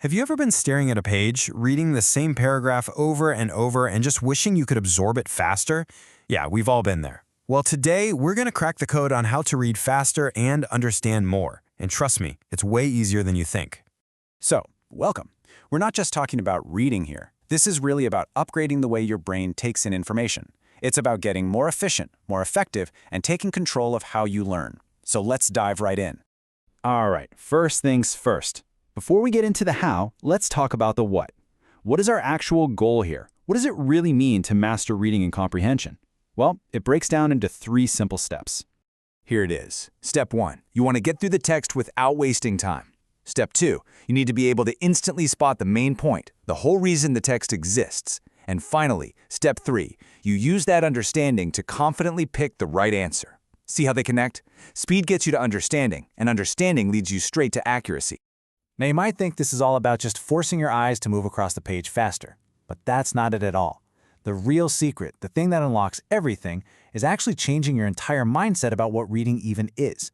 Have you ever been staring at a page, reading the same paragraph over and over and just wishing you could absorb it faster? Yeah, we've all been there. Well, today we're going to crack the code on how to read faster and understand more. And trust me, it's way easier than you think. So, welcome. We're not just talking about reading here. This is really about upgrading the way your brain takes in information. It's about getting more efficient, more effective, and taking control of how you learn. So let's dive right in. All right, first things first. Before we get into the how, let's talk about the what. What is our actual goal here? What does it really mean to master reading and comprehension? Well, it breaks down into 3 simple steps. Here it is. Step 1. You want to get through the text without wasting time. Step 2. You need to be able to instantly spot the main point, the whole reason the text exists. And finally, step 3. You use that understanding to confidently pick the right answer. See how they connect? Speed gets you to understanding, and understanding leads you straight to accuracy. Now, you might think this is all about just forcing your eyes to move across the page faster, but that's not it at all. The real secret, the thing that unlocks everything, is actually changing your entire mindset about what reading even is.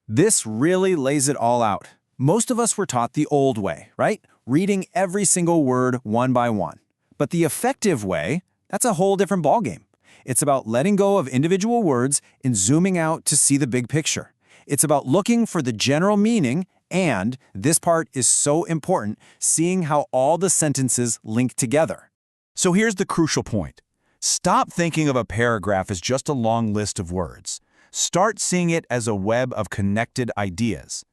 This really lays it all out. Most of us were taught the old way, right? Reading every single word one by one. But the effective way, that's a whole different ballgame. It's about letting go of individual words and zooming out to see the big picture. It's about looking for the general meaning, and this part is so important, seeing how all the sentences link together. So here's the crucial point. Stop thinking of a paragraph as just a long list of words. Start seeing it as a web of connected ideas.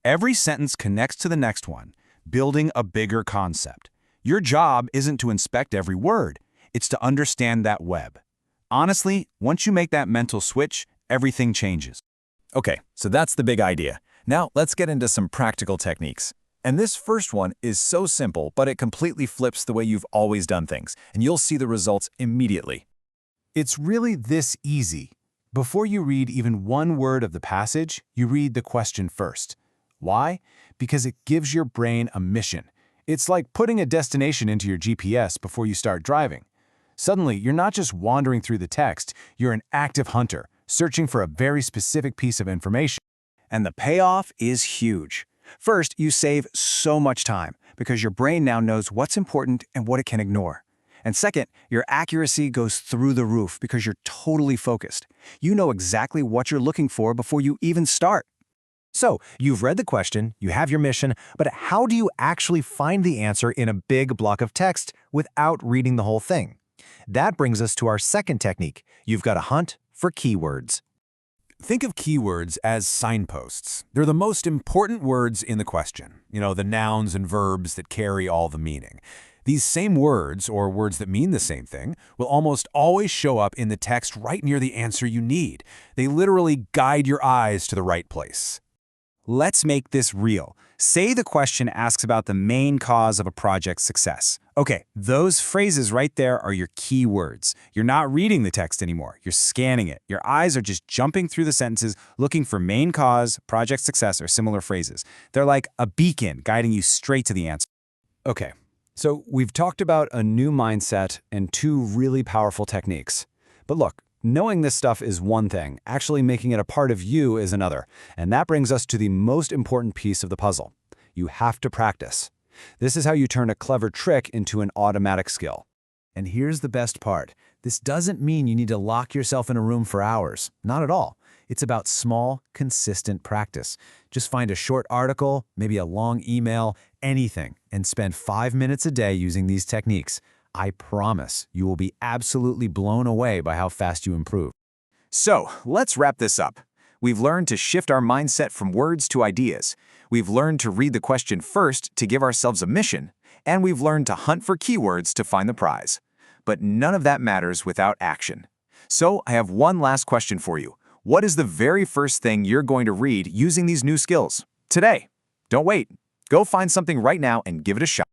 Every sentence connects to the next one, building a bigger concept. Your job isn't to inspect every word, it's to understand that web. Honestly, once you make that mental switch, everything changes. Okay, so that's the big idea. Now let's get into some practical techniques. And this first one is so simple, but it completely flips the way you've always done things, and you'll see the results immediately. It's really this easy. Before you read even one word of the passage, you read the question first. Why? Because it gives your brain a mission. It's like putting a destination into your GPS before you start driving. Suddenly, you're not just wandering through the text, you're an active hunter, searching for a very specific piece of information. And the payoff is huge. First, you save so much time because your brain now knows what's important and what it can ignore. And second, your accuracy goes through the roof because you're totally focused. You know exactly what you're looking for before you even start. So, you've read the question, you have your mission, but how do you actually find the answer in a big block of text without reading the whole thing? That brings us to our second technique. You've got to hunt for keywords. Think of keywords as signposts. They're the most important words in the question. The nouns and verbs that carry all the meaning. These same words, or words that mean the same thing, will almost always show up in the text right near the answer you need. They literally guide your eyes to the right place. Let's make this real. Say the question asks about the main cause of a project's success. Okay, those phrases right there are your key words. You're not reading the text anymore. You're scanning it. Your eyes are just jumping through the sentences, looking for main cause, project success, or similar phrases. They're like a beacon guiding you straight to the answer. Okay, so we've talked about a new mindset and 2 really powerful techniques. But look, knowing this stuff is one thing, actually making it a part of you is another. And that brings us to the most important piece of the puzzle. You have to practice. This is how you turn a clever trick into an automatic skill. And here's the best part. This doesn't mean you need to lock yourself in a room for hours. Not at all. It's about small, consistent practice. Just find a short article, maybe a long email, anything, and spend 5 minutes a day using these techniques. I promise you will be absolutely blown away by how fast you improve. So, let's wrap this up. We've learned to shift our mindset from words to ideas. We've learned to read the question first to give ourselves a mission. And we've learned to hunt for keywords to find the prize. But none of that matters without action. So, I have one last question for you. What is the very first thing you're going to read using these new skills? Today. Don't wait. Go find something right now and give it a shot.